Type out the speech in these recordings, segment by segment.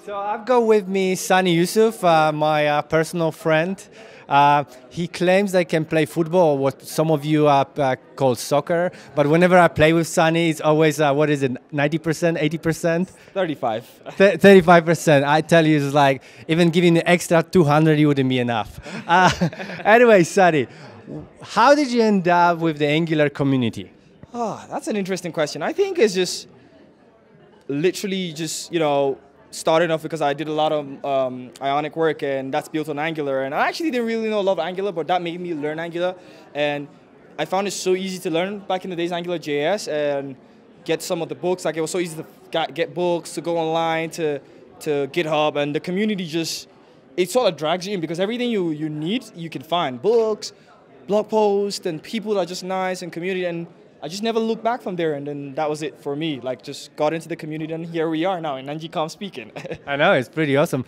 So I've got with me Sunny Yusuf, my personal friend. He claims I can play football, or what some of you call soccer. But whenever I play with Sunny, it's always, what is it, 90%, 80%? 35. 35%. I tell you, it's like even giving the extra 200, it wouldn't be enough. Anyway, Sunny, how did you end up with the Angular community? Oh, that's an interesting question. I think it's just literally just, starting off because I did a lot of Ionic work, and that's built on Angular. And I actually didn't really know a lot of Angular, but that made me learn Angular. And I found it so easy to learn back in the days, Angular JS, and get some of the books. Like, it was so easy to get books, to go online, to GitHub. And the community just, it sort of drags you in because everything you need, you can find. Books, blog posts, and people that are just nice, and community. And I just never looked back from there, and then that was it for me. Like, just got into the community, and here we are now in NGCom speaking. I know, it's pretty awesome.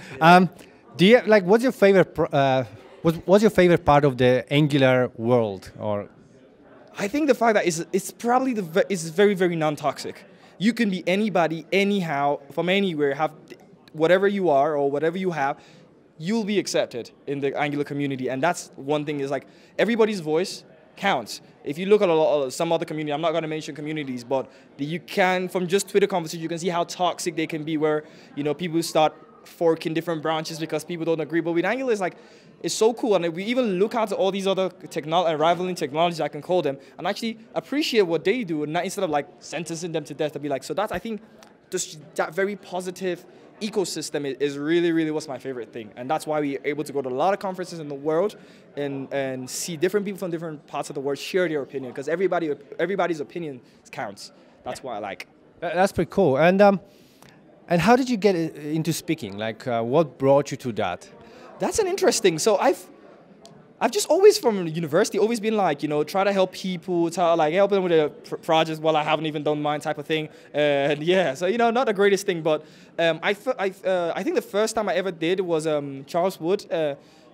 Do you what's your favorite what's your favorite part of the Angular world? Or I think the fact that it's probably it's very, very non-toxic. You can be anybody, anyhow, from anywhere, have whatever you are or whatever you have, you'll be accepted in the Angular community. And that's one thing, is like everybody's voice counts. If you look at some other community, I'm not going to mention communities, but you can, from just Twitter conversations, you can see how toxic they can be, where people start forking different branches because people don't agree. But with Angular, it's so cool, and we even look out to all these other rivaling technologies, I can call them, and actually appreciate what they do, and not instead of like sentencing them to death, to be like. So that's, I think, just that very positive ecosystem is really, really what's my favorite thing. And that's why we're able to go to a lot of conferences in the world and see different people from different parts of the world share their opinion, because everybody's opinion counts. That's why I like. That's pretty cool. And how did you get into speaking? Like, what brought you to that? That's an interesting. So I've just always, from university, always been like, try to help people, help them with their projects while I haven't even done mine, type of thing. And yeah, so, not the greatest thing, but I think the first time I ever did was Charles Wood,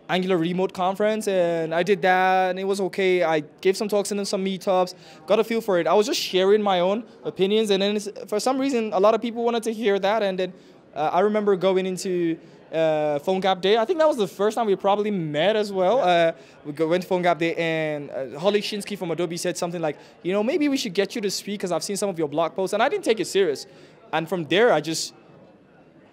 Angular Remote Conference, and I did that, and it was okay. I gave some talks in some meetups, got a feel for it. I was just sharing my own opinions, and then for some reason, a lot of people wanted to hear that, and then I remember going into PhoneGap Day. I think that was the first time we probably met as well. We went to PhoneGap Day, and Holly Shinsky from Adobe said something like, maybe we should get you to speak because I've seen some of your blog posts, and I didn't take it serious. And from there, I just,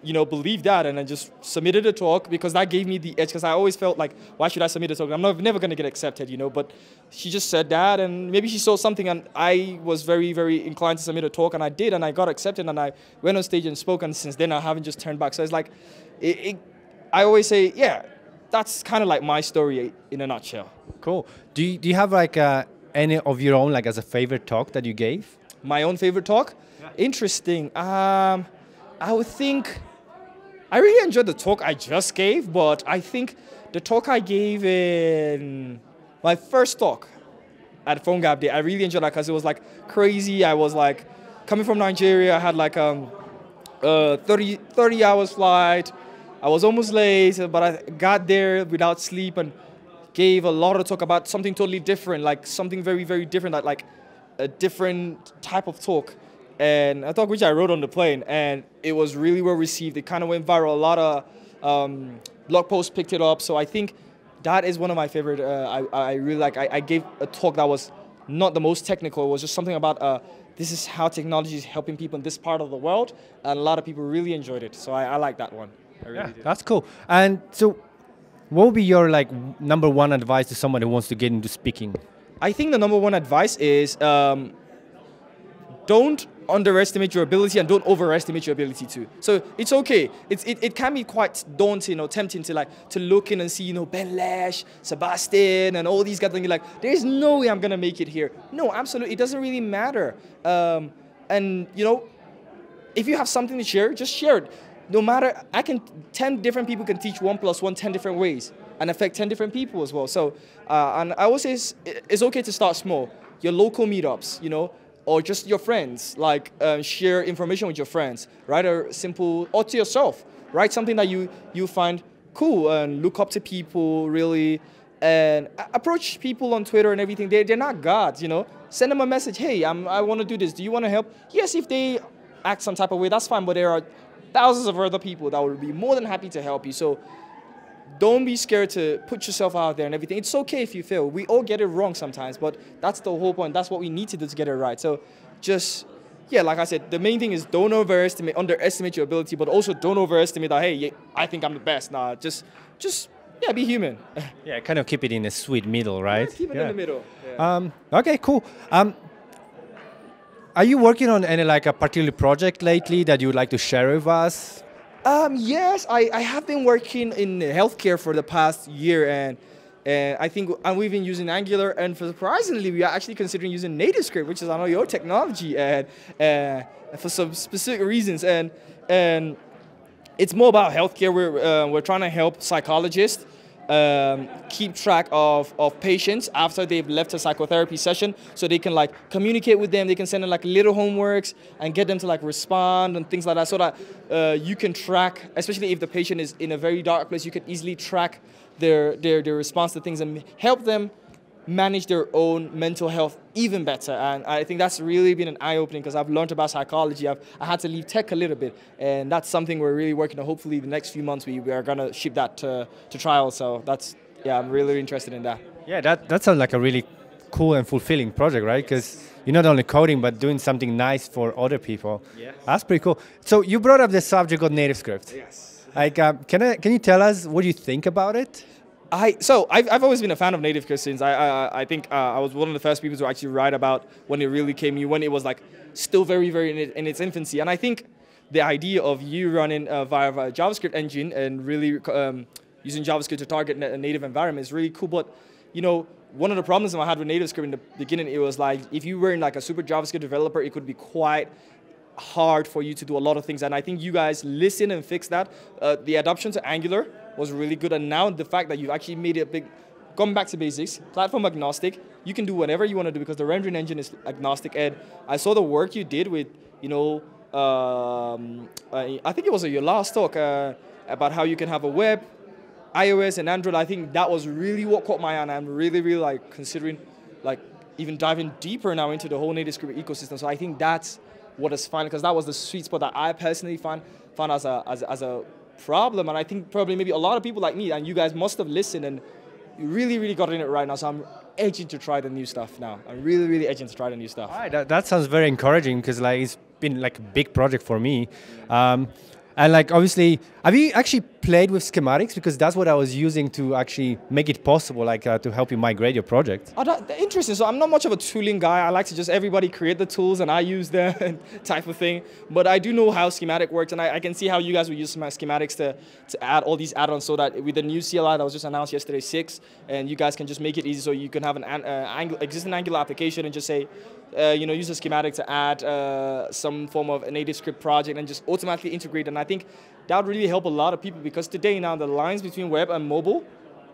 believed that, and I just submitted a talk because that gave me the edge, because I always felt like, why should I submit a talk? I'm never going to get accepted, but she just said that, and maybe she saw something, and I was very, very inclined to submit a talk, and I did, and I got accepted, and I went on stage and spoke, and since then I haven't just turned back. So it's like, I always say, yeah, that's kind of like my story in a nutshell. Cool. Do you have like any of your own, like, as a favorite talk that you gave? My own favorite talk? Yeah. Interesting. I would think, I really enjoyed the talk I just gave, but I think the talk I gave in my first talk at PhoneGap Day, I really enjoyed that because it was like crazy. I was like coming from Nigeria. I had like 30 hours flight. I was almost late, but I got there without sleep and gave a lot of talk about something totally different, like something very, very different, like a different type of talk. And a talk which I wrote on the plane, and it was really well received. It kind of went viral. A lot of blog posts picked it up. So I think that is one of my favorite. I really like. I gave a talk that was not the most technical. It was just something about this is how technology is helping people in this part of the world, and a lot of people really enjoyed it. So I like that one. I really did. That's cool. And so, what would be your number one advice to someone who wants to get into speaking? I think the number one advice is don't underestimate your ability and don't overestimate your ability too. So it's okay. It can be quite daunting or tempting to look in and see Ben Lash, Sebastian, and all these guys, and be like, there's no way I'm gonna make it here. No, absolutely, it doesn't really matter. And if you have something to share, just share it. No matter, 10 different people can teach 1 + 1 10 different ways and affect 10 different people as well. So, and I always say it's okay to start small. Your local meetups, or just your friends, share information with your friends, write a simple, or to yourself, write something that you find cool and look up to people really, and approach people on Twitter and everything. They're not gods, Send them a message, hey, I want to do this, do you want to help? Yes, if they act some type of way, that's fine, but there are thousands of other people that would be more than happy to help you. So don't be scared to put yourself out there and everything. It's okay if you fail. We all get it wrong sometimes, but that's the whole point. That's what we need to do to get it right. So just, yeah, like I said, the main thing is don't underestimate your ability, but also don't overestimate that, hey, I think I'm the best. Nah, just yeah, be human. Yeah, kind of keep it in a sweet middle, right? Yeah, keep it in the middle. Yeah. Okay, cool. Are you working on any like a particular project lately that you would like to share with us? Yes, I have been working in healthcare for the past year, and I think we've been using Angular, and surprisingly, we are actually considering using NativeScript, which is I know your technology, and for some specific reasons, and it's more about healthcare. We're trying to help psychologists keep track of patients after they've left a psychotherapy session, so they can like communicate with them. They can send them like little homeworks and get them to like respond and things like that, so that you can track, especially if the patient is in a very dark place, you can easily track their response to things and help them manage their own mental health even better. And I think that's really been an eye-opening, because I've learned about psychology. I had to leave tech a little bit, and that's something we're really working on. Hopefully the next few months we are going to ship that to trial. So that's, yeah, I'm really interested in that. Yeah, that sounds like a really cool and fulfilling project, right? Because you're not only coding, but doing something nice for other people. Yeah. That's pretty cool. So you brought up the subject of NativeScript. Yes. Like, can you tell us what you think about it? I've always been a fan of NativeScript since I think I was one of the first people to actually write about when it really came new, when it was like still very in its infancy. And I think the idea of you running via a JavaScript engine and really using JavaScript to target a native environment is really cool. But you know, one of the problems I had with NativeScript in the beginning, it was like if you weren't like a super JavaScript developer, it could be quite hard for you to do a lot of things. And I think you guys listen and fix that. The adoption to Angular was really good, and now the fact that you've actually made it big, going back to basics, platform agnostic, you can do whatever you want to do because the rendering engine is agnostic. And I saw the work you did with, you know, I think it was your last talk about how you can have a web, iOS, and Android. I think that was really what caught my eye, and I'm really like considering like even diving deeper now into the whole NativeScript ecosystem. So I think that's what is fun, because that was the sweet spot that I personally found as a problem, and I think probably maybe a lot of people like me and you guys must have listened and you really got in it right now. So I'm edging to try the new stuff now. I'm really edging to try the new stuff. All right, that sounds very encouraging, because like it's been like a big project for me. And like obviously, have you actually played with schematics? Because that's what I was using to actually make it possible, like to help you migrate your project. Oh, interesting. So I'm not much of a tooling guy. I like to just everybody create the tools and I use them type of thing. But I do know how schematic works, and I can see how you guys will use my schematics to add all these add-ons, so that with the new CLI that was just announced yesterday, 6, and you guys can just make it easy, so you can have an existing Angular application and just say, you know, use a schematic to add some form of a NativeScript project and just automatically integrate. And I think that would really help a lot of people, because today now the lines between web and mobile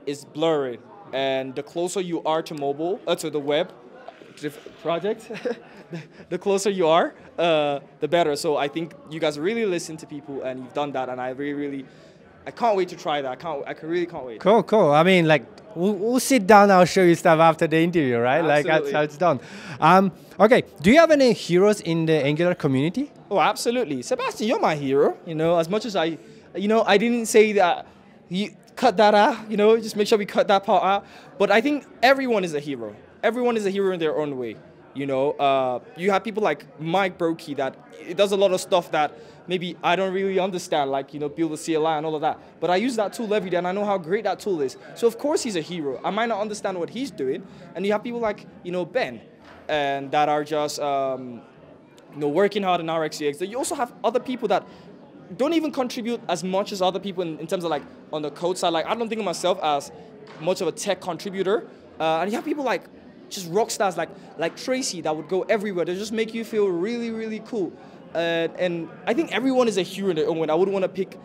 is blurry. And the closer you are to mobile, to the web project, the closer you are, the better. So I think you guys really listen to people, and you've done that. And I I can't wait to try that. I really can't wait. Cool. I mean, like, we'll sit down. I'll show you stuff after the interview, right? Absolutely. Like, that's how it's done. Okay. Do you have any heroes in the Angular community? Oh, absolutely. Sebastian, you're my hero. You know, as much as I didn't say that. You cut that out. You know, just make sure we cut that part out. But I think everyone is a hero. Everyone is a hero in their own way. You know, you have people like Mike Brokey that it does a lot of stuff that maybe I don't really understand, like, you know, build a CLI and all of that. But I use that tool every day, and I know how great that tool is. So of course he's a hero. I might not understand what he's doing. And you have people like, you know, Ben, and that are just, you know, working hard in RxCX. You also have other people that don't even contribute as much as other people in terms of like on the code side. Like, I don't think of myself as much of a tech contributor. And you have people like just rock stars like Tracy that would go everywhere. They just make you feel really cool. And I think everyone is a hero in their own way. I wouldn't want to pick,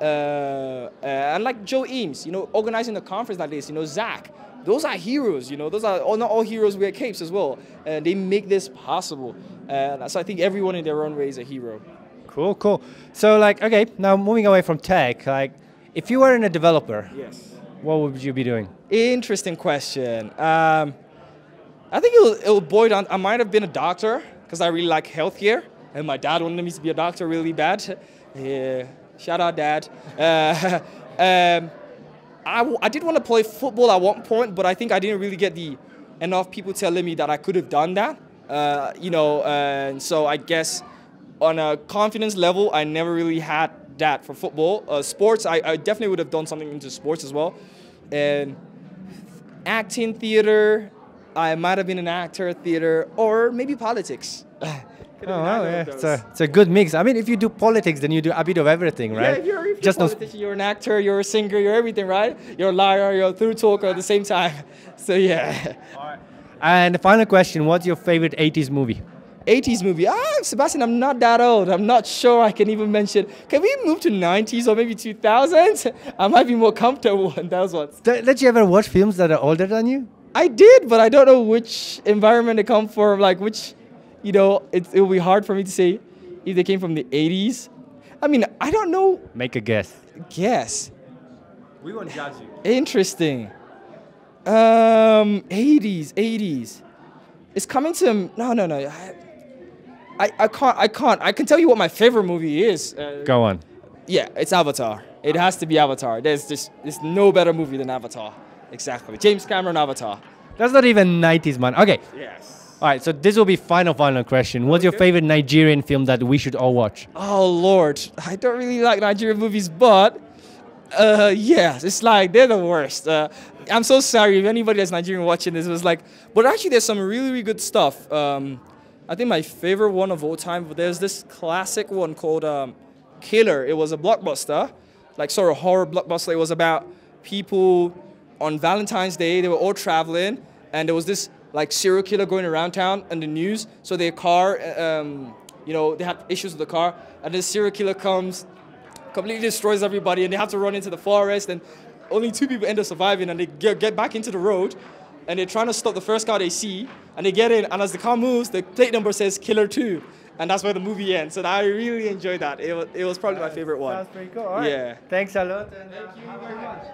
and like Joe Eames, you know, organizing a conference like this, you know, Zach. Those are heroes, you know. Those are not all heroes wear capes as well. And they make this possible. So I think everyone in their own way is a hero. Cool. So like, okay, now moving away from tech, like, if you weren't a developer, yes, what would you be doing? Interesting question. I think it'll boil down. I might have been a doctor because I really like healthcare. and my dad wanted me to be a doctor really bad. Yeah, shout out, Dad. I did want to play football at one point, but I think I didn't really get enough people telling me that I could have done that. And so I guess on a confidence level, I never really had that for football. Sports, I definitely would have done something into sports as well. And acting, theater, I might have been an actor, theater, or maybe politics. Oh, yeah. It's a good mix. I mean, if you do politics, then you do a bit of everything, right? Yeah, if you're a politician, you're an actor, you're a singer, you're everything, right? You're a liar, you're a through talker at the same time. So, yeah. All right. And the final question, what's your favorite 80s movie? 80s movie. Sebastian, I'm not that old. I'm not sure I can even mention. Can we move to 90s or maybe 2000s? I might be more comfortable in those ones. Did you ever watch films that are older than you? I did, but I don't know which environment they come from, like which... it will be hard for me to say if they came from the 80s. I mean, I don't know. Make a guess. Guess. We won't judge you. Interesting. 80s. It's coming to... No. I can't. I can tell you what my favorite movie is. Go on. Yeah, it's Avatar. It has to be Avatar. There's no better movie than Avatar. Exactly. James Cameron Avatar. That's not even 90s, man. Okay. Yes. All right, so this will be final question. What's your favorite Nigerian film that we should all watch? Oh, Lord. I don't really like Nigerian movies, but yeah, it's like they're the worst. I'm so sorry if anybody that's Nigerian watching this was like, but actually there's some really, really good stuff. I think my favorite one of all time, there's this classic one called Killer. It was a blockbuster, like sort of horror blockbuster. It was about people on Valentine's Day. They were all traveling, and there was this like serial killer going around town in the news. So their car, they had issues with the car, and this serial killer comes, completely destroys everybody, and they have to run into the forest, and only 2 people end up surviving, and they get back into the road, and they're trying to stop the first car they see, and they get in, and as the car moves, the plate number says Killer 2, and that's where the movie ends. So I really enjoyed that. It was probably my favorite one. Sounds pretty cool. All right. Yeah. Thanks a lot. Thank you very much.